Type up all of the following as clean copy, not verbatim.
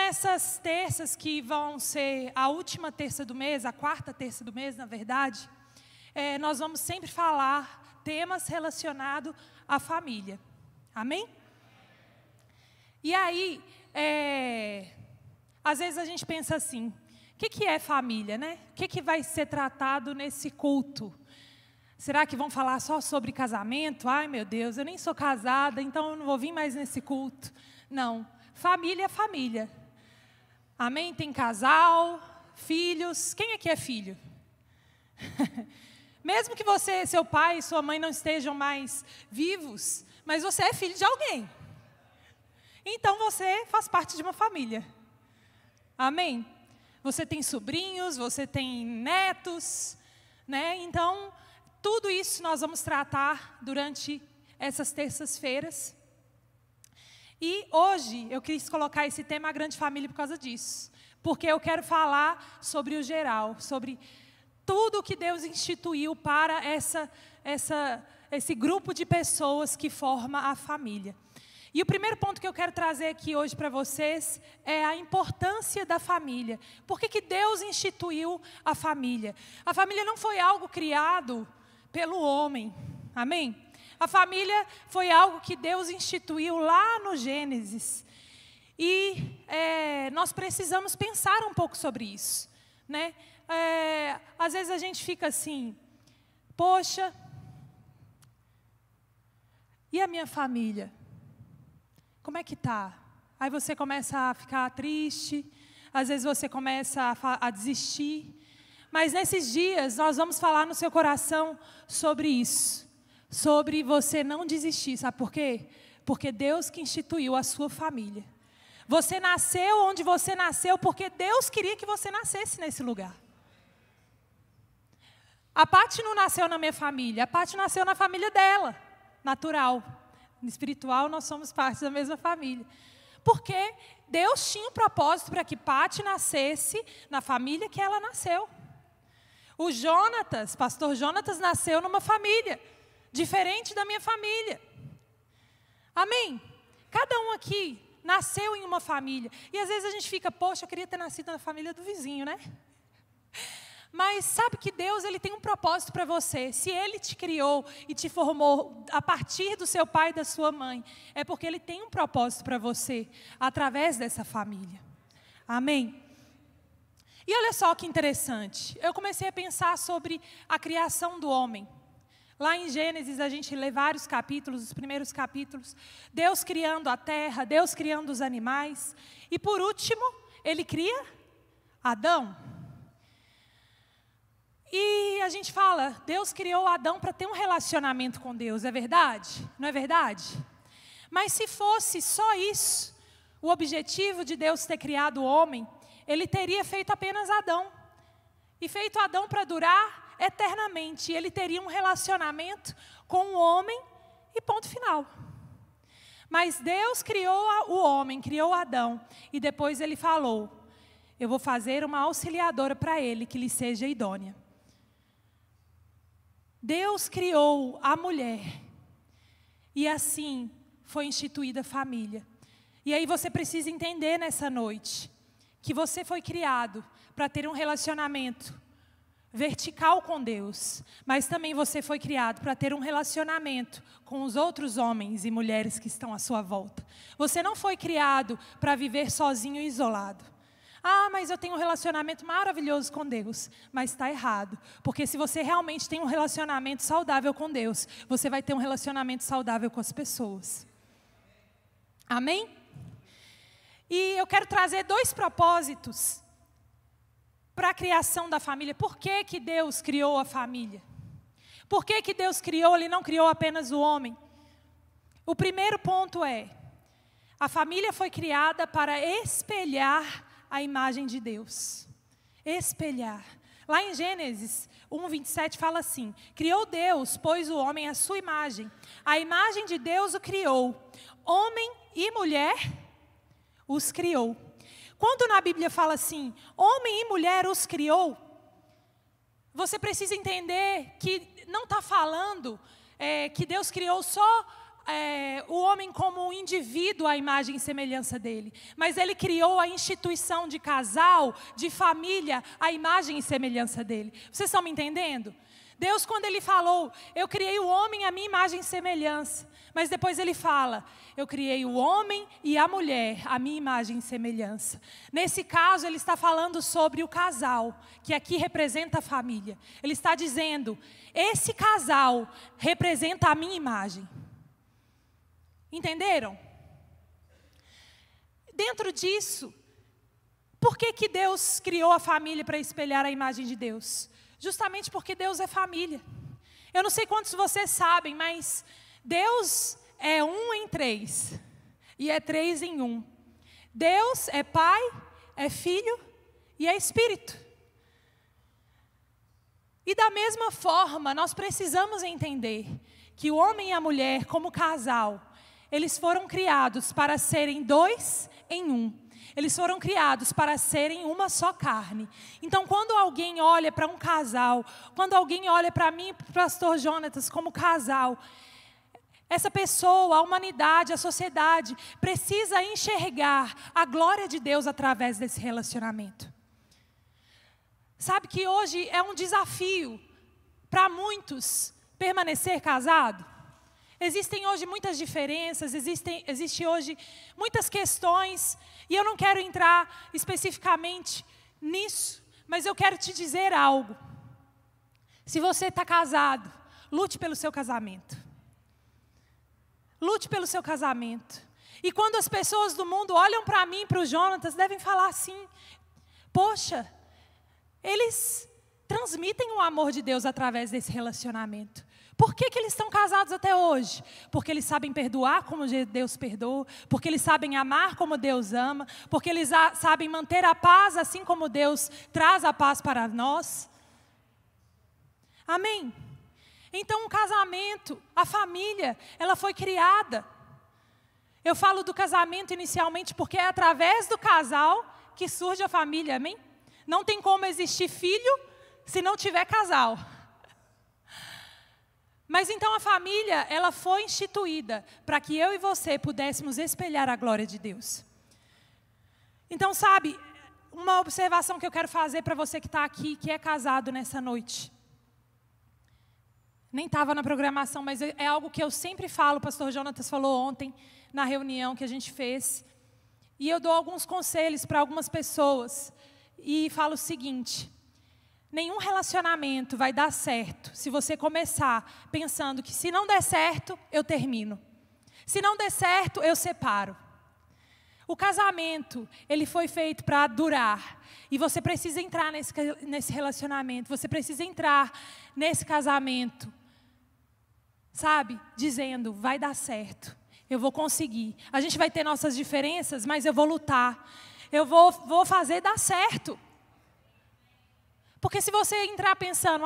nessas terças que vão ser a última terça do mês, a quarta terça do mês, na verdade, nós vamos sempre falar temas relacionados à família. Amém? E aí, às vezes a gente pensa assim, o que é família, né? O que vai ser tratado nesse culto? Será que vão falar só sobre casamento? Ai, meu Deus, eu nem sou casada, então eu não vou vir mais nesse culto. Não, família é família. Amém? Tem casal, filhos. Quem aqui é filho? Mesmo que você, seu pai e sua mãe não estejam mais vivos, mas você é filho de alguém. Então você faz parte de uma família. Amém? Você tem sobrinhos, você tem netos, né? Então, tudo isso nós vamos tratar durante essas terças-feiras. E hoje eu quis colocar esse tema, a grande família, por causa disso. Porque eu quero falar sobre o geral, sobre tudo que Deus instituiu para esse grupo de pessoas que forma a família. E o primeiro ponto que eu quero trazer aqui hoje para vocês é a importância da família. Por que Deus instituiu a família? A família não foi algo criado pelo homem, amém? A família foi algo que Deus instituiu lá no Gênesis. E nós precisamos pensar um pouco sobre isso, né? Às vezes a gente fica assim, poxa, e a minha família? Como é que está? Aí você começa a ficar triste, às vezes você começa a desistir. Mas nesses dias nós vamos falar no seu coração sobre isso. Sobre você não desistir, sabe por quê? Porque Deus que instituiu a sua família. Você nasceu onde você nasceu porque Deus queria que você nascesse nesse lugar. A Paty não nasceu na minha família, a Paty nasceu na família dela, natural. No espiritual nós somos parte da mesma família. Porque Deus tinha um propósito para que Paty nascesse na família que ela nasceu. O Jonatas, pastor Jonatas, nasceu numa família diferente da minha família. Amém? Cada um aqui nasceu em uma família. E às vezes a gente fica, poxa, eu queria ter nascido na família do vizinho, né? Mas sabe que Deus, Ele tem um propósito para você. Se Ele te criou e te formou a partir do seu pai e da sua mãe, é porque Ele tem um propósito para você, através dessa família. Amém? E olha só que interessante. Eu comecei a pensar sobre a criação do homem. Lá em Gênesis a gente lê vários capítulos, os primeiros capítulos. Deus criando a terra, Deus criando os animais. E por último, Ele cria Adão. E a gente fala, Deus criou Adão para ter um relacionamento com Deus, é verdade? Não é verdade? Mas se fosse só isso, o objetivo de Deus ter criado o homem, Ele teria feito apenas Adão. E feito Adão para durar eternamente. Ele teria um relacionamento com o homem e ponto final. Mas Deus criou o homem, criou Adão. E depois Ele falou, eu vou fazer uma auxiliadora para ele, que lhe seja idônea. Deus criou a mulher. E assim foi instituída a família. E aí você precisa entender nessa noite que você foi criado para ter um relacionamento vertical com Deus, mas também você foi criado para ter um relacionamento com os outros homens e mulheres que estão à sua volta. Você não foi criado para viver sozinho e isolado. Ah, mas eu tenho um relacionamento maravilhoso com Deus. Mas está errado, porque se você realmente tem um relacionamento saudável com Deus, você vai ter um relacionamento saudável com as pessoas. Amém? E eu quero trazer 2 propósitos para a criação da família. Por que Deus criou a família? Por que Deus criou, Ele não criou apenas o homem? O primeiro ponto é, a família foi criada para espelhar a imagem de Deus. Espelhar. Lá em Gênesis 1:27 fala assim, criou Deus, pois o homem à sua imagem. A imagem de Deus o criou. Homem e mulher os criou. Quando na Bíblia fala assim, homem e mulher os criou, você precisa entender que não está falando que Deus criou só o homem como um indivíduo à imagem e semelhança dele, mas ele criou a instituição de casal, de família, à imagem e semelhança dele. Vocês estão me entendendo? Deus, quando Ele falou, eu criei o homem à minha imagem e semelhança, mas depois Ele fala, eu criei o homem e a mulher à minha imagem e semelhança. Nesse caso, Ele está falando sobre o casal, que aqui representa a família. Ele está dizendo, esse casal representa a minha imagem. Entenderam? Dentro disso, por que Deus criou a família para espelhar a imagem de Deus? Justamente porque Deus é família. Eu não sei quantos vocês sabem, mas Deus é 1 em 3 e é 3 em 1. Deus é Pai, é Filho e é Espírito. E da mesma forma, nós precisamos entender que o homem e a mulher, como casal, eles foram criados para serem 2 em 1. Eles foram criados para serem uma só carne. Então, quando alguém olha para um casal, quando alguém olha para mim e para o pastor Jonatas como casal, essa pessoa, a humanidade, a sociedade, precisa enxergar a glória de Deus através desse relacionamento. Sabe que hoje é um desafio para muitos permanecer casado? Existem hoje muitas diferenças, existe hoje muitas questões, e eu não quero entrar especificamente nisso, mas eu quero te dizer algo. Se você está casado, lute pelo seu casamento. Lute pelo seu casamento. E quando as pessoas do mundo olham para mim e para o Jonatas, devem falar assim, poxa, eles transmitem o amor de Deus através desse relacionamento. Por que eles estão casados até hoje? Porque eles sabem perdoar como Deus perdoa, porque eles sabem amar como Deus ama, porque eles sabem manter a paz assim como Deus traz a paz para nós. Amém? Então o casamento, a família, ela foi criada. Eu falo do casamento inicialmente porque é através do casal que surge a família, amém? Não tem como existir filho se não tiver casal. Mas então a família, ela foi instituída para que eu e você pudéssemos espelhar a glória de Deus. Então, sabe, uma observação que eu quero fazer para você que está aqui, que é casado nessa noite. Nem estava na programação, mas é algo que eu sempre falo, o pastor Jonatas falou ontem, na reunião que a gente fez. E eu dou alguns conselhos para algumas pessoas. E falo o seguinte: nenhum relacionamento vai dar certo se você começar pensando que se não der certo, eu termino. Se não der certo, eu separo. O casamento, ele foi feito para durar. E você precisa entrar nesse relacionamento, você precisa entrar nesse casamento, sabe? Dizendo, vai dar certo, eu vou conseguir. A gente vai ter nossas diferenças, mas eu vou lutar. Eu vou fazer dar certo. Porque se você entrar pensando,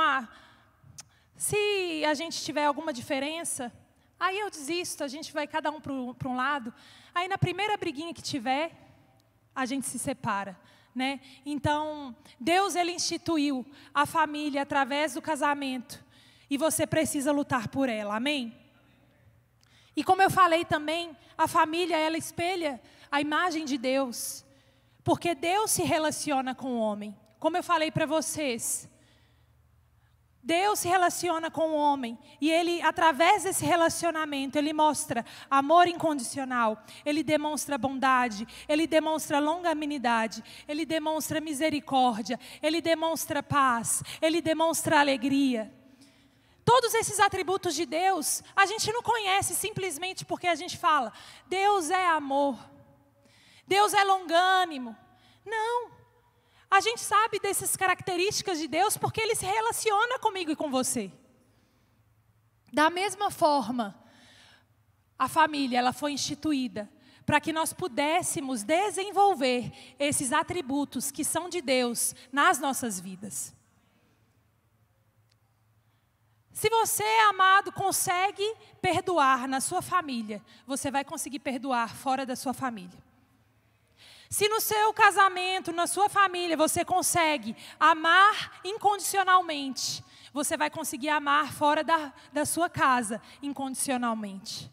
se a gente tiver alguma diferença, aí eu desisto, a gente vai cada um para um lado. Aí na primeira briguinha que tiver, a gente se separa, né? Então, Deus, Ele instituiu a família através do casamento. E você precisa lutar por ela, amém? E como eu falei também, a família, ela espelha a imagem de Deus. Porque Deus se relaciona com o homem. Como eu falei para vocês, Deus se relaciona com o homem e Ele, através desse relacionamento, Ele mostra amor incondicional, Ele demonstra bondade, Ele demonstra longanimidade, Ele demonstra misericórdia, Ele demonstra paz, Ele demonstra alegria. Todos esses atributos de Deus, a gente não conhece simplesmente porque a gente fala, Deus é amor, Deus é longânimo. Não. A gente sabe dessas características de Deus porque Ele se relaciona comigo e com você. Da mesma forma, a família, ela foi instituída para que nós pudéssemos desenvolver esses atributos que são de Deus nas nossas vidas. Se você, amado, consegue perdoar na sua família, você vai conseguir perdoar fora da sua família. Se no seu casamento, na sua família, você consegue amar incondicionalmente, você vai conseguir amar fora da sua casa incondicionalmente.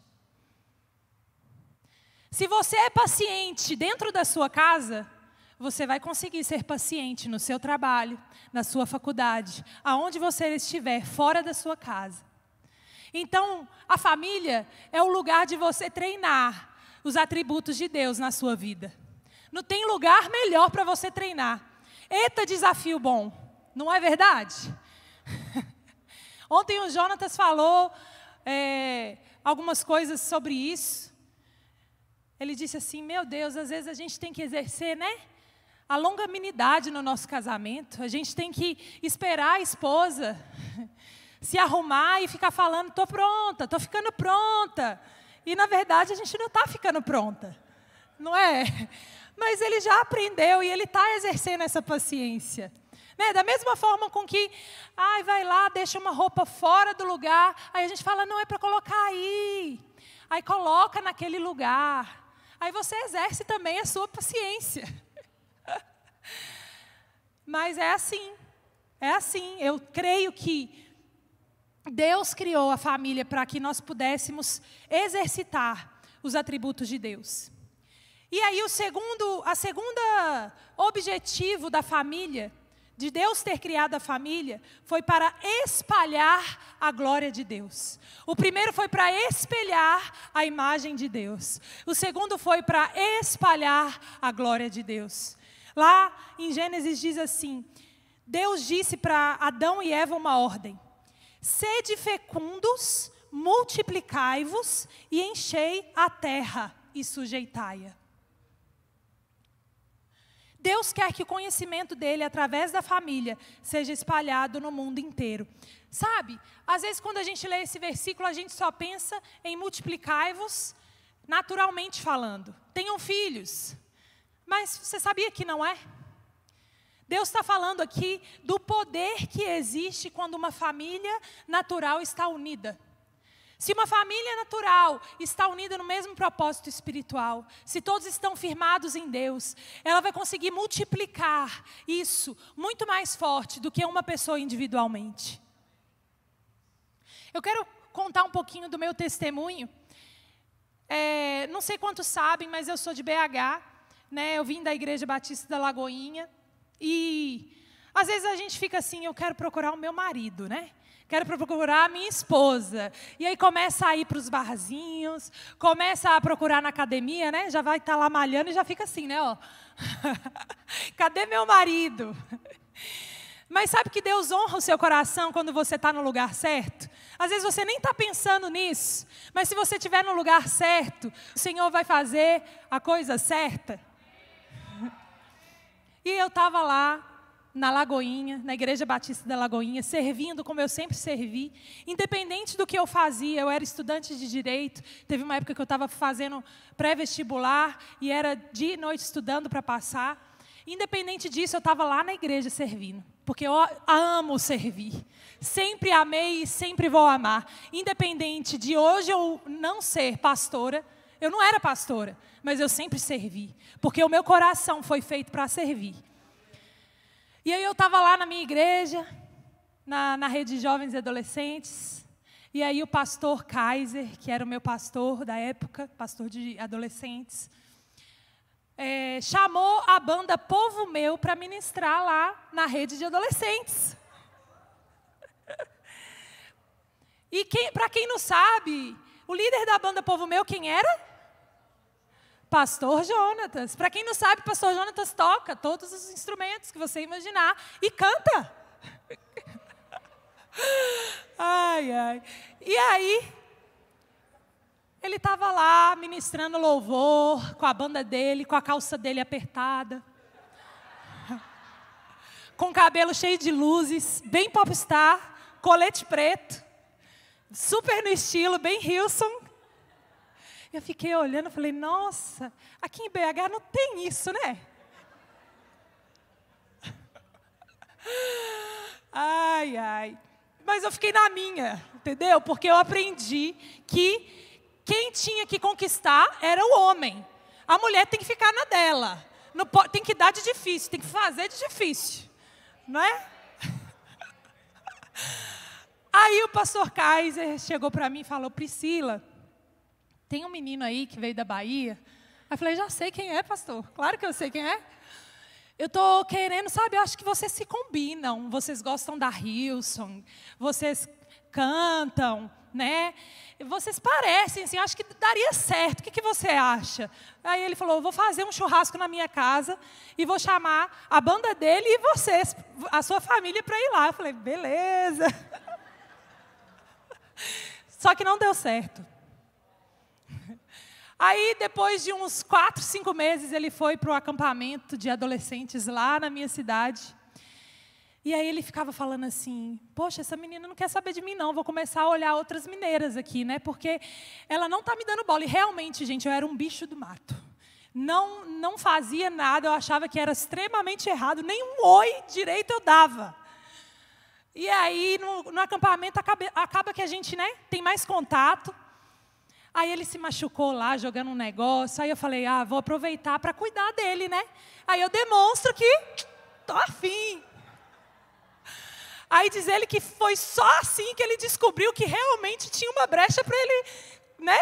Se você é paciente dentro da sua casa, você vai conseguir ser paciente no seu trabalho, na sua faculdade, aonde você estiver, fora da sua casa. Então, a família é o lugar de você treinar os atributos de Deus na sua vida. Não tem lugar melhor para você treinar. Eita, desafio bom, não é verdade? Ontem o Jonatas falou algumas coisas sobre isso. Ele disse assim, meu Deus, às vezes a gente tem que exercer, né, a longanimidade no nosso casamento. A gente tem que esperar a esposa se arrumar e ficar falando, estou pronta, estou ficando pronta. E, na verdade, a gente não está ficando pronta, não é? Mas ele já aprendeu e ele está exercendo essa paciência. Né? Da mesma forma com que, vai lá, deixa uma roupa fora do lugar, aí a gente fala, não, é para colocar aí. Aí coloca naquele lugar. Aí você exerce também a sua paciência. Mas é assim. Eu creio que Deus criou a família para que nós pudéssemos exercitar os atributos de Deus. E aí a segunda objetivo da família, de Deus ter criado a família, foi para espalhar a glória de Deus. O primeiro foi para espelhar a imagem de Deus. O segundo foi para espalhar a glória de Deus. Lá em Gênesis diz assim, Deus disse para Adão e Eva uma ordem. Sede fecundos, multiplicai-vos e enchei a terra e sujeitai-a. Deus quer que o conhecimento dele, através da família, seja espalhado no mundo inteiro. Sabe, às vezes quando a gente lê esse versículo, a gente só pensa em multiplicai-vos, naturalmente falando. Tenham filhos. Mas você sabia que não é? Deus está falando aqui do poder que existe quando uma família natural está unida. Se uma família natural está unida no mesmo propósito espiritual, se todos estão firmados em Deus, ela vai conseguir multiplicar isso muito mais forte do que uma pessoa individualmente. Eu quero contar um pouquinho do meu testemunho. Não sei quantos sabem, mas eu sou de BH, né? Eu vim da Igreja Batista da Lagoinha. E às vezes a gente fica assim, eu quero procurar o meu marido, né? Quero procurar a minha esposa. E aí começa a ir para os barzinhos, começa a procurar na academia, né? Já vai estar lá malhando e já fica assim, né? Ó. Cadê meu marido? Mas sabe que Deus honra o seu coração quando você está no lugar certo? Às vezes você nem está pensando nisso, mas se você estiver no lugar certo, o Senhor vai fazer a coisa certa. E eu estava lá, na Lagoinha, na Igreja Batista da Lagoinha, servindo como eu sempre servi. Independente do que eu fazia, eu era estudante de Direito. Teve uma época que eu estava fazendo pré-vestibular e era dia e noite estudando para passar. Independente disso, eu estava lá na igreja servindo. Porque eu amo servir. Sempre amei e sempre vou amar. Independente de hoje eu não ser pastora, eu não era pastora, mas eu sempre servi. Porque o meu coração foi feito para servir. E aí eu estava lá na minha igreja, na rede de jovens e adolescentes. E aí o pastor Kaiser, que era o meu pastor da época, pastor de adolescentes, chamou a banda Povo Meu para ministrar lá na rede de adolescentes. E para quem não sabe, o líder da banda Povo Meu, quem era? Pastor Jonatas. Para quem não sabe, Pastor Jonatas toca todos os instrumentos que você imaginar e canta. Ai, ai. E aí, ele estava lá ministrando louvor, com a banda dele, com a calça dele apertada, com o cabelo cheio de luzes, bem popstar, colete preto, super no estilo, bem Hilson. Eu fiquei olhando e falei, nossa, aqui em BH não tem isso, né? Ai, ai. Mas eu fiquei na minha, entendeu? Porque eu aprendi que quem tinha que conquistar era o homem. A mulher tem que ficar na dela. Não pode, tem que dar de difícil, tem que fazer de difícil. Não é? Aí o pastor Kaiser chegou para mim e falou, Priscila, tem um menino aí que veio da Bahia, Aí eu falei, já sei quem é, pastor. Claro que eu sei quem é. Eu estou querendo, sabe, eu acho que vocês se combinam. Vocês gostam da Hillsong, vocês cantam, né? Vocês parecem, assim, acho que daria certo. O que você acha? Aí ele falou, vou fazer um churrasco na minha casa e vou chamar a banda dele e vocês, a sua família, para ir lá. Eu falei, beleza. Só que não deu certo. Aí, depois de uns 4, 5 meses, ele foi para o acampamento de adolescentes lá na minha cidade. E aí ele ficava falando assim, poxa, essa menina não quer saber de mim não, vou começar a olhar outras mineiras aqui, né? Porque ela não está me dando bola. E realmente, gente, eu era um bicho do mato. Não fazia nada, eu achava que era extremamente errado, nem um oi direito eu dava. E aí, no acampamento, acaba que a gente, né, tem mais contato. Aí ele se machucou lá, jogando um negócio. Aí eu falei, vou aproveitar para cuidar dele, né? Aí eu demonstro que estou afim. Aí diz ele que foi só assim que ele descobriu que realmente tinha uma brecha para ele, né,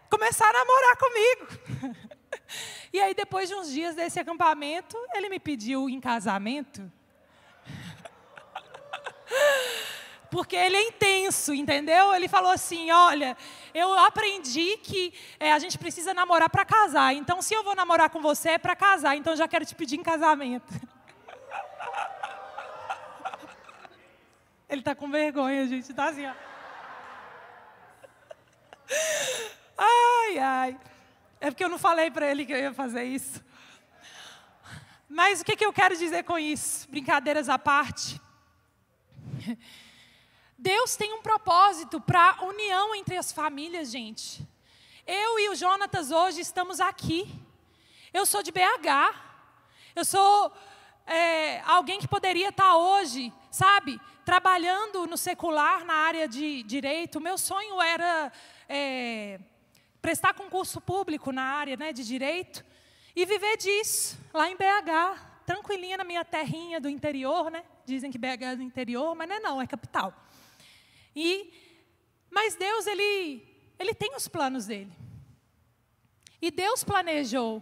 começar a namorar comigo. E aí, depois de uns dias desse acampamento, ele me pediu em casamento. Porque ele é intenso, entendeu? Ele falou assim, olha, eu aprendi que a gente precisa namorar para casar. Então, se eu vou namorar com você, é para casar. Então, eu já quero te pedir em casamento. Ele está com vergonha, gente. Está assim, ó. Ai, ai. É porque eu não falei para ele que eu ia fazer isso. Mas o que eu quero dizer com isso? Brincadeiras à parte. Deus tem um propósito para a união entre as famílias, gente. Eu e o Jonatas hoje estamos aqui. Eu sou de BH. Eu sou alguém que poderia estar hoje, sabe, trabalhando no secular, na área de direito. O meu sonho era prestar concurso público na área, né, de direito e viver disso, lá em BH, tranquilinha na minha terrinha do interior, né? Dizem que BH é do interior, mas não, é capital. Mas Deus, ele tem os planos dele. E Deus planejou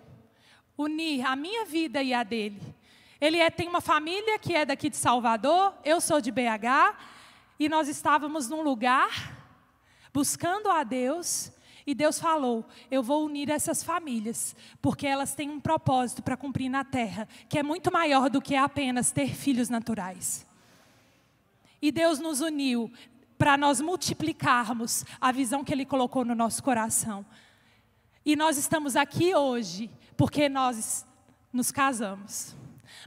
unir a minha vida e a dele. Ele tem uma família que é daqui de Salvador, eu sou de BH, e nós estávamos num lugar buscando a Deus, e Deus falou, eu vou unir essas famílias, porque elas têm um propósito para cumprir na terra, que é muito maior do que apenas ter filhos naturais. E Deus nos uniu para nós multiplicarmos a visão que Ele colocou no nosso coração. E nós estamos aqui hoje porque nós nos casamos.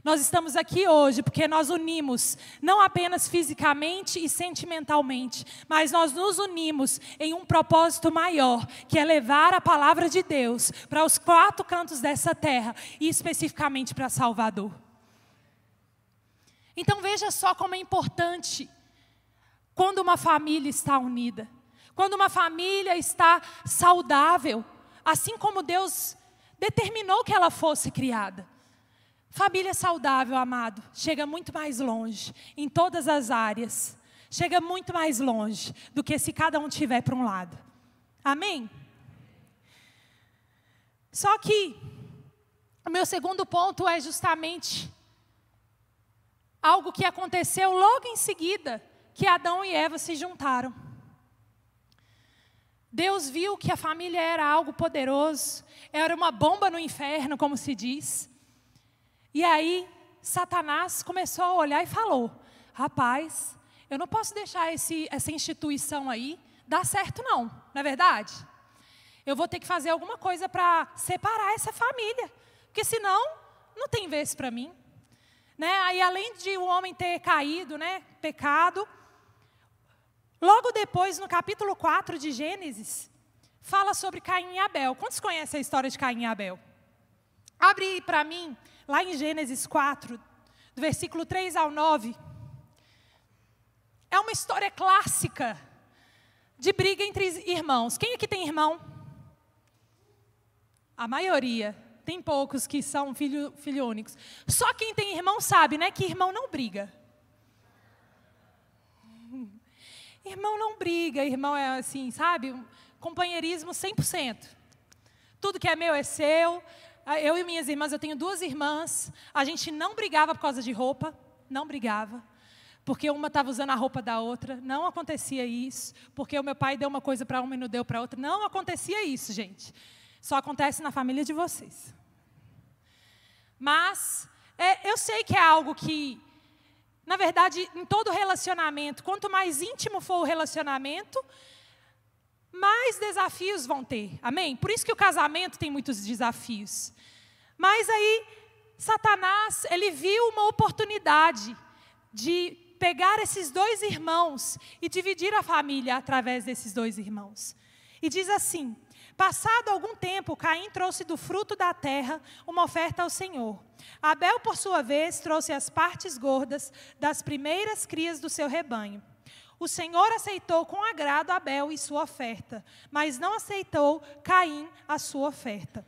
Nós estamos aqui hoje porque nós unimos, não apenas fisicamente e sentimentalmente, mas nós nos unimos em um propósito maior, que é levar a palavra de Deus para os 4 cantos dessa terra, e especificamente para Salvador. Então veja só como é importante quando uma família está unida, quando uma família está saudável, assim como Deus determinou que ela fosse criada. Família saudável, amado, chega muito mais longe, em todas as áreas. Chega muito mais longe do que se cada um tiver para um lado. Amém? Só que o meu segundo ponto é justamente algo que aconteceu logo em seguida, que Adão e Eva se juntaram. Deus viu que a família era algo poderoso, era uma bomba no inferno, como se diz. E aí, Satanás começou a olhar e falou, rapaz, eu não posso deixar essa instituição aí dar certo não é verdade? Eu vou ter que fazer alguma coisa para separar essa família, porque senão não tem vez para mim. Né? Aí, além de o homem ter caído, né, pecado, logo depois, no capítulo 4 de Gênesis, fala sobre Caim e Abel. Quantos conhecem a história de Caim e Abel? Abre para mim, lá em Gênesis 4, do versículo 3 ao 9. É uma história clássica de briga entre irmãos. Quem aqui tem irmão? A maioria. Tem poucos que são filho únicos. Só quem tem irmão sabe, né, que irmão não briga. Irmão não briga, irmão é assim, sabe? Companheirismo 100%. tudo que é meu é seu. Eu e minhas irmãs, eu tenho 2 irmãs, a gente não brigava por causa de roupa, não brigava. Porque uma estava usando a roupa da outra, não acontecia isso. Porque o meu pai deu uma coisa para uma e não deu para outra, não acontecia isso, gente. Só acontece na família de vocês. Mas eu sei que é algo que, na verdade, em todo relacionamento, quanto mais íntimo for o relacionamento, mais desafios vão ter. Amém? Por isso que o casamento tem muitos desafios. Mas aí, Satanás, ele viu uma oportunidade de pegar esses 2 irmãos e dividir a família através desses 2 irmãos. E diz assim: passado algum tempo, Caim trouxe do fruto da terra uma oferta ao Senhor. Abel, por sua vez, trouxe as partes gordas das primeiras crias do seu rebanho. O Senhor aceitou com agrado Abel e sua oferta, mas não aceitou Caim a sua oferta.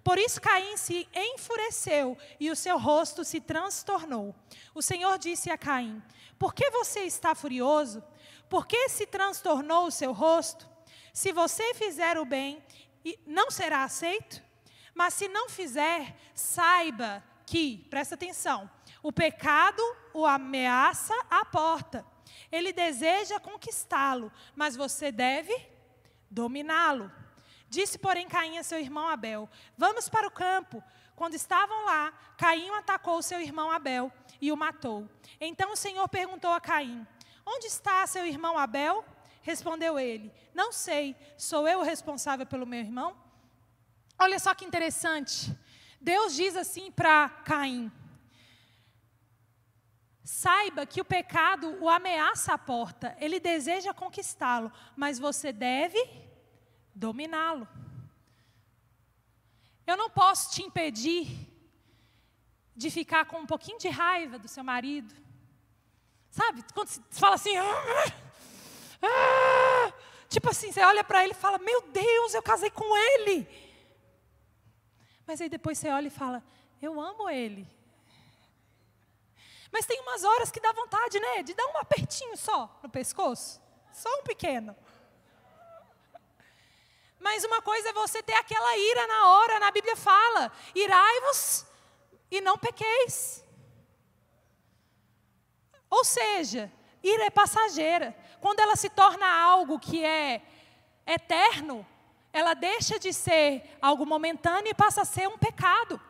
Por isso Caim se enfureceu e o seu rosto se transtornou. O Senhor disse a Caim: por que você está furioso? Por que se transtornou o seu rosto? Se você fizer o bem, não será aceito? Mas se não fizer, saiba que, presta atenção, o pecado o ameaça à porta. Ele deseja conquistá-lo, mas você deve dominá-lo. Disse, porém, Caim a seu irmão Abel: vamos para o campo. Quando estavam lá, Caim atacou seu irmão Abel e o matou. Então o Senhor perguntou a Caim: onde está seu irmão Abel? Respondeu ele: não sei, sou eu o responsável pelo meu irmão? Olha só que interessante. Deus diz assim para Caim: saiba que o pecado o ameaça à porta. Ele deseja conquistá-lo, mas você deve dominá-lo. Eu não posso te impedir de ficar com um pouquinho de raiva do seu marido. Sabe, quando você fala assim, tipo assim, você olha para ele e fala: meu Deus, eu casei com ele. Mas aí depois você olha e fala: eu amo ele. Mas tem umas horas que dá vontade, né, de dar um apertinho só no pescoço. Só um pequeno. Mas uma coisa é você ter aquela ira na hora. Na Bíblia fala: irai-vos e não pequeis. Ou seja, ira é passageira. Quando ela se torna algo que é eterno, ela deixa de ser algo momentâneo e passa a ser um pecado.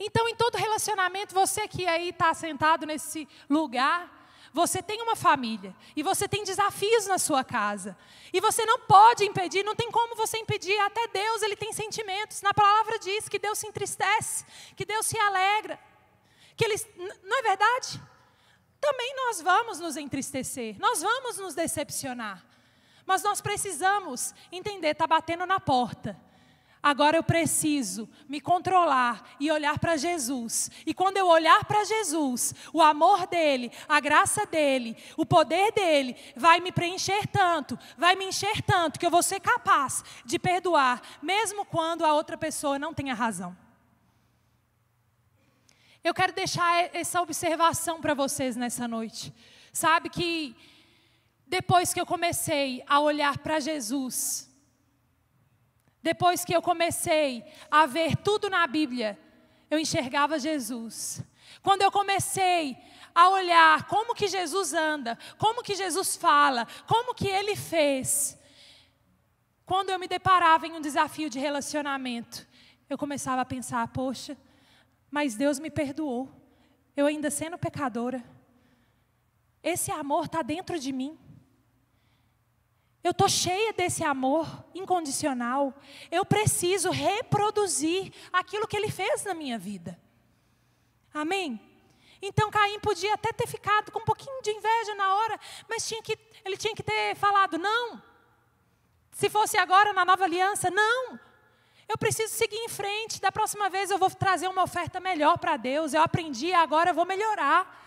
Então, em todo relacionamento, você que aí está sentado nesse lugar, você tem uma família e você tem desafios na sua casa. E você não pode impedir, não tem como você impedir. Até Deus, Ele tem sentimentos. Na palavra diz que Deus se entristece, que Deus se alegra. Que Ele, não é verdade? Também nós vamos nos entristecer, nós vamos nos decepcionar. Mas nós precisamos entender, está batendo na porta. Agora eu preciso me controlar e olhar para Jesus. E quando eu olhar para Jesus, o amor dEle, a graça dEle, o poder dEle vai me preencher tanto, vai me encher tanto, que eu vou ser capaz de perdoar, mesmo quando a outra pessoa não tenha razão. Eu quero deixar essa observação para vocês nessa noite. Sabe que depois que eu comecei a olhar para Jesus, depois que eu comecei a ver tudo na Bíblia, eu enxergava Jesus. Quando eu comecei a olhar como que Jesus anda, como que Jesus fala, como que Ele fez, quando eu me deparava em um desafio de relacionamento, eu começava a pensar: poxa, mas Deus me perdoou, eu ainda sendo pecadora, esse amor está dentro de mim. Eu estou cheia desse amor incondicional. Eu preciso reproduzir aquilo que Ele fez na minha vida. Amém? Então Caim podia até ter ficado com um pouquinho de inveja na hora, mas ele tinha que ter falado: não. Se fosse agora na nova aliança, não. Eu preciso seguir em frente. Da próxima vez eu vou trazer uma oferta melhor para Deus. Eu aprendi, agora eu vou melhorar.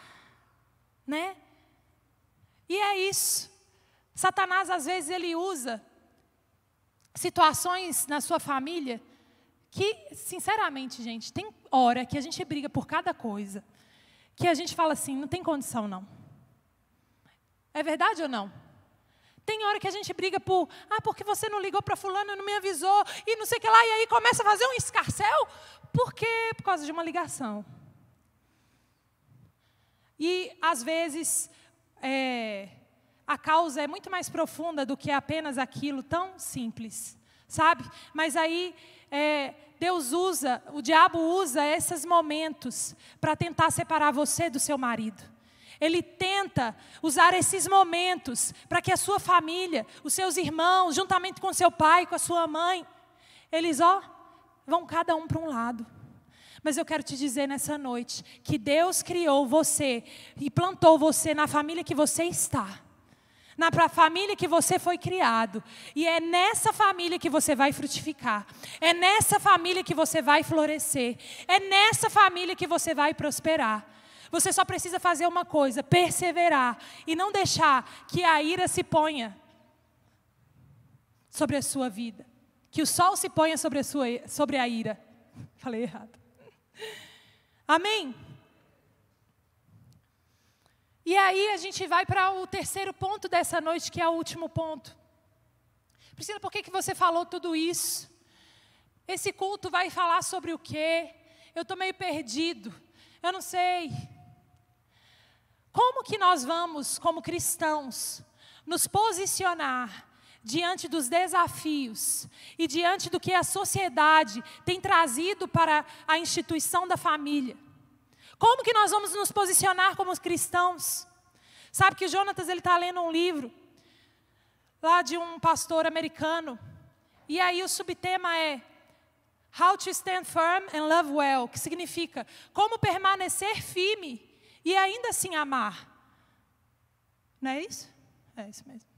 Né? E é isso. Satanás, às vezes, ele usa situações na sua família que, sinceramente, gente, tem hora que a gente briga por cada coisa, que a gente fala assim: não tem condição, não. É verdade ou não? Tem hora que a gente briga porque você não ligou para fulano e não me avisou, e não sei o que lá, e aí começa a fazer um escarcéu. Por quê? Por causa de uma ligação. E, às vezes, a causa é muito mais profunda do que apenas aquilo tão simples, sabe? Mas aí, o diabo usa esses momentos para tentar separar você do seu marido. Ele tenta usar esses momentos para que a sua família, os seus irmãos, juntamente com seu pai, com a sua mãe, eles, vão cada um para um lado. Mas eu quero te dizer nessa noite que Deus criou você e plantou você na família que você está. Na família que você foi criado. E é nessa família que você vai frutificar. É nessa família que você vai florescer. É nessa família que você vai prosperar. Você só precisa fazer uma coisa, perseverar. E não deixar que a ira se ponha sobre a sua vida. Que o sol se ponha sobre a ira. Falei errado. Amém? E aí a gente vai para o terceiro ponto dessa noite, que é o último ponto. Priscila, por que você falou tudo isso? Esse culto vai falar sobre o quê? Eu estou meio perdido. Eu não sei. Como que nós vamos, como cristãos, nos posicionar diante dos desafios e diante do que a sociedade tem trazido para a instituição da família? Como que nós vamos nos posicionar como cristãos? Sabe que o Jonatas está lendo um livro lá de um pastor americano, e aí o subtema é How to Stand Firm and Love Well, que significa como permanecer firme e ainda assim amar. Não é isso? É isso mesmo.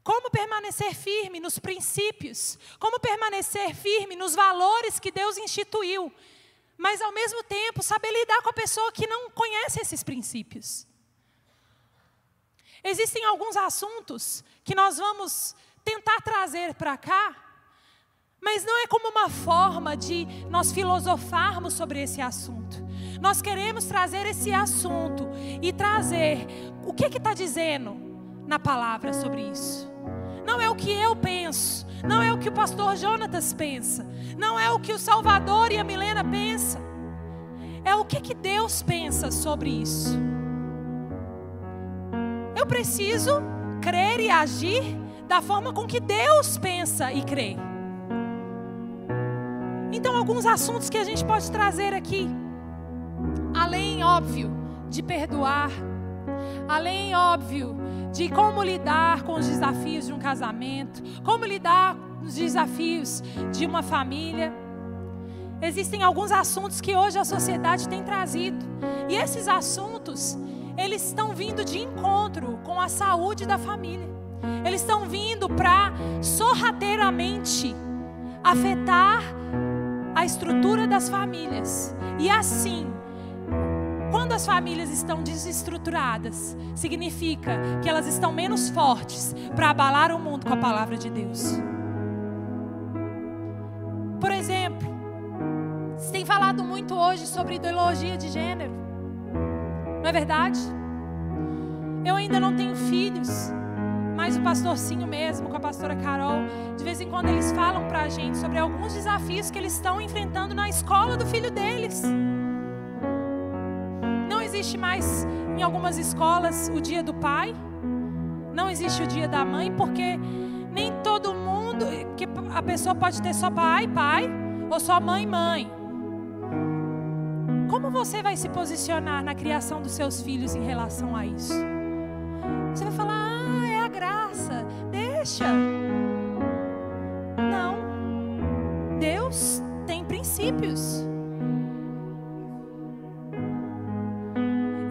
Como permanecer firme nos princípios, como permanecer firme nos valores que Deus instituiu, mas ao mesmo tempo saber lidar com a pessoa que não conhece esses princípios. Existem alguns assuntos que nós vamos tentar trazer para cá, mas não é como uma forma de nós filosofarmos sobre esse assunto. Nós queremos trazer esse assunto e trazer o que está dizendo na palavra sobre isso. Não é o que eu penso, não é o que o pastor Jonatas pensa, não é o que o Salvador e a Milena pensam. É o que Deus pensa sobre isso. Eu preciso crer e agir da forma com que Deus pensa e crê. Então, alguns assuntos que a gente pode trazer aqui, além, óbvio, de perdoar, além, óbvio, de como lidar com os desafios de um casamento, como lidar com os desafios de uma família. Existem alguns assuntos que hoje a sociedade tem trazido. E esses assuntos, eles estão vindo de encontro com a saúde da família. Eles estão vindo para sorrateiramente afetar a estrutura das famílias. E assim, quando as famílias estão desestruturadas, significa que elas estão menos fortes para abalar o mundo com a palavra de Deus. Por exemplo, se tem falado muito hoje sobre ideologia de gênero, não é verdade? Eu ainda não tenho filhos, mas o pastorcinho mesmo, com a pastora Carol, de vez em quando eles falam para a gente sobre alguns desafios que eles estão enfrentando na escola do filho deles. Não existe mais em algumas escolas o dia do pai, não existe o dia da mãe, porque nem todo mundo, que a pessoa pode ter só pai, ou só mãe. Como você vai se posicionar na criação dos seus filhos em relação a isso? Você vai falar, é a graça, deixa. Não, Deus tem princípios.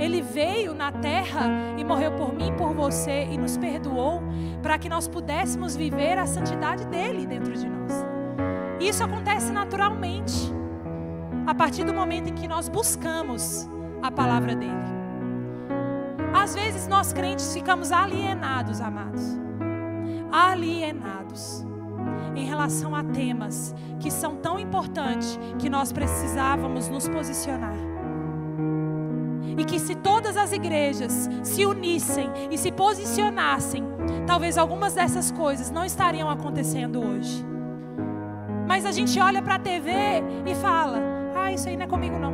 Ele veio na terra e morreu por mim e por você e nos perdoou para que nós pudéssemos viver a santidade dele dentro de nós. E isso acontece naturalmente, a partir do momento em que nós buscamos a palavra dele. Às vezes nós crentes ficamos alienados, amados. Alienados em relação a temas que são tão importantes que nós precisávamos nos posicionar. E que se todas as igrejas se unissem e se posicionassem talvez algumas dessas coisas não estariam acontecendo hoje. Mas a gente olha para a TV e fala: ah, isso aí não é comigo não.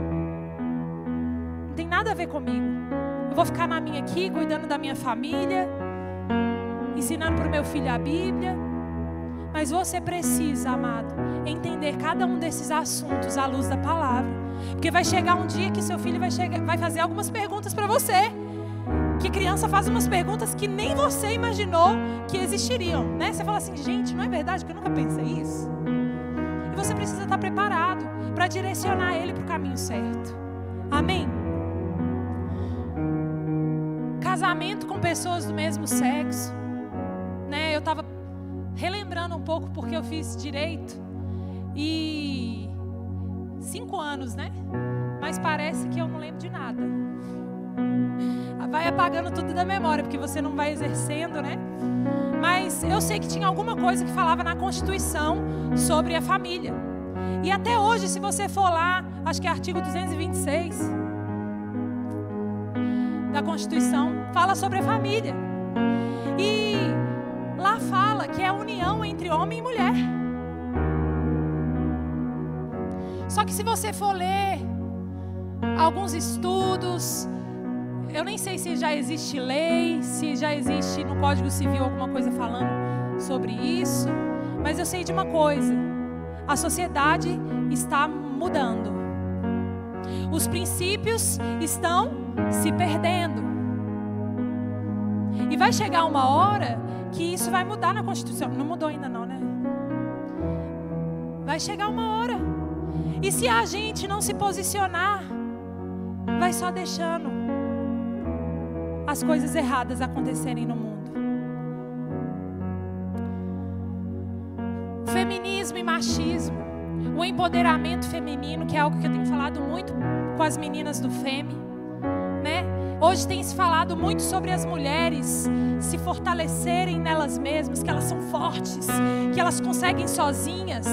Não tem nada a ver comigo. Eu vou ficar na minha aqui, cuidando da minha família, ensinando para o meu filho a Bíblia. Mas você precisa, amado, entender cada um desses assuntos à luz da palavra. Porque vai chegar um dia que seu filho vai fazer algumas perguntas para você. Que criança faz umas perguntas que nem você imaginou que existiriam, né? Você fala assim: gente, não é verdade que eu nunca pensei isso? E você precisa estar preparado para direcionar ele para o caminho certo. Amém? Casamento com pessoas do mesmo sexo, né? Eu estava relembrando um pouco porque eu fiz direito e 5 anos, né? Mas parece que eu não lembro de nada. Vai apagando tudo da memória, porque você não vai exercendo, né? Mas eu sei que tinha alguma coisa que falava na Constituição sobre a família. E até hoje, se você for lá, acho que é artigo 226 da Constituição, fala sobre a família. E lá fala que é a união entre homem e mulher. Só que se você for ler alguns estudos, eu nem sei se já existe lei, se já existe no Código Civil alguma coisa falando sobre isso, mas eu sei de uma coisa: a sociedade está mudando. Os princípios estão se perdendo. E vai chegar uma hora que isso vai mudar na Constituição. Não mudou ainda não, né? Vai chegar uma hora. E se a gente não se posicionar, vai só deixando as coisas erradas acontecerem no mundo. Feminismo e machismo, o empoderamento feminino, que é algo que eu tenho falado muito com as meninas do FEME, né? Hoje tem se falado muito sobre as mulheres se fortalecerem nelas mesmas, que elas são fortes, que elas conseguem sozinhas,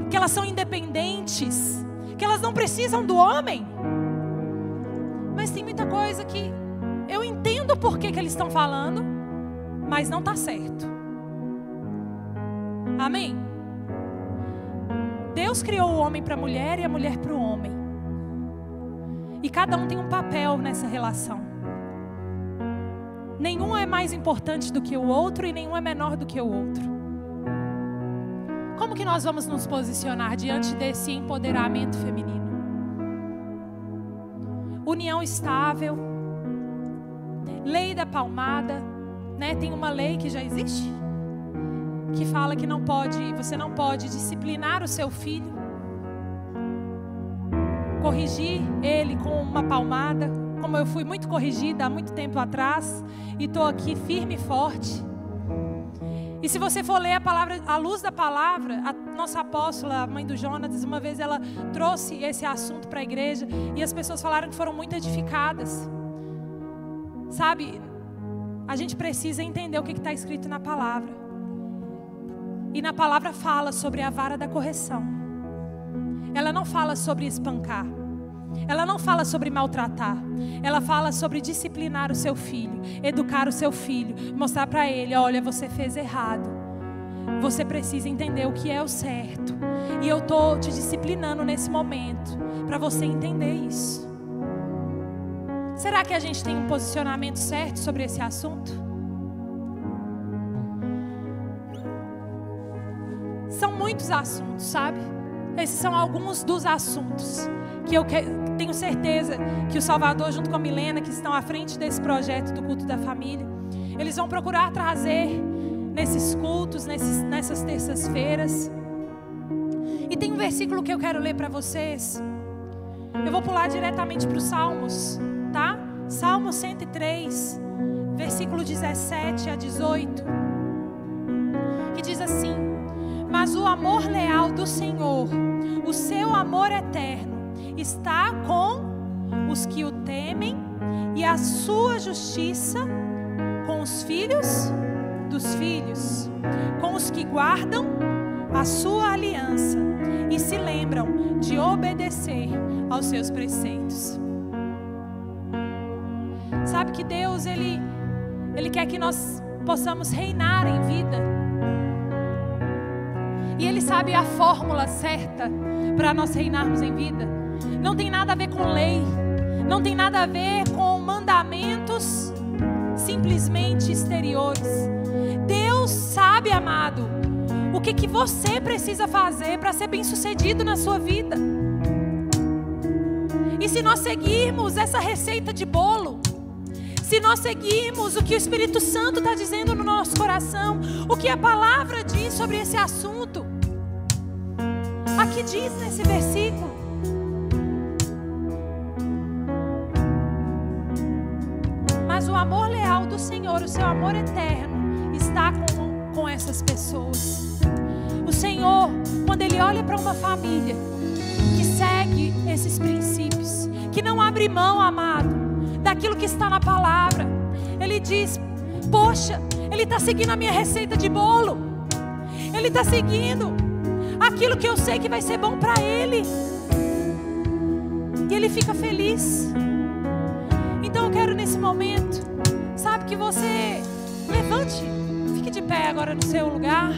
que elas são independentes, que elas não precisam do homem. Mas tem muita coisa que eu entendo por que eles estão falando, mas não está certo. Amém? Deus criou o homem para a mulher e a mulher para o homem. E cada um tem um papel nessa relação. Nenhum é mais importante do que o outro e nenhum é menor do que o outro. Como que nós vamos nos posicionar diante desse empoderamento feminino? União estável, lei da palmada, né? Tem uma lei que já existe, que fala que você não pode disciplinar o seu filho, corrigir ele com uma palmada, como eu fui muito corrigida há muito tempo atrás, e estou aqui firme e forte. E se você for ler a palavra, à luz da palavra, a nossa apóstola, a mãe do Jonas, uma vez ela trouxe esse assunto para a igreja, e as pessoas falaram que foram muito edificadas. Sabe, a gente precisa entender o que está escrito na palavra. E na palavra fala sobre a vara da correção. Ela não fala sobre espancar. Ela não fala sobre maltratar. Ela fala sobre disciplinar o seu filho, educar o seu filho, mostrar para ele: olha, você fez errado. Você precisa entender o que é o certo. E eu estou te disciplinando nesse momento para você entender isso. Será que a gente tem um posicionamento certo sobre esse assunto? São muitos assuntos, sabe? Esses são alguns dos assuntos que eu tenho certeza que o Salvador, junto com a Milena, que estão à frente desse projeto do culto da família, eles vão procurar trazer nesses cultos, nessas terças-feiras. E tem um versículo que eu quero ler para vocês. Eu vou pular diretamente para os Salmos, tá? Salmo 103, versículo 17 a 18, que diz assim: mas o amor leal do Senhor, o seu amor eterno, está com os que o temem, e a sua justiça com os filhos dos filhos, com os que guardam a sua aliança e se lembram de obedecer aos seus preceitos. Sabe que Deus, Ele quer que nós possamos reinar em vida. E Ele sabe a fórmula certa para nós reinarmos em vida. Não tem nada a ver com lei, não tem nada a ver com mandamentos simplesmente exteriores. Deus sabe, amado, o que você precisa fazer para ser bem-sucedido na sua vida. E se nós seguirmos essa receita de bolo, se nós seguirmos o que o Espírito Santo está dizendo no nosso coração, o que a palavra diz sobre esse assunto, aqui diz nesse versículo: mas o amor leal do Senhor, o seu amor eterno, está com essas pessoas. O Senhor, quando Ele olha para uma família que segue esses princípios, que não abre mão, amado, daquilo que está na palavra, Ele diz: poxa, ele está seguindo a minha receita de bolo, ele está seguindo aquilo que eu sei que vai ser bom para ele, e ele fica feliz. Então eu quero nesse momento, sabe, que você levante, fique de pé agora no seu lugar.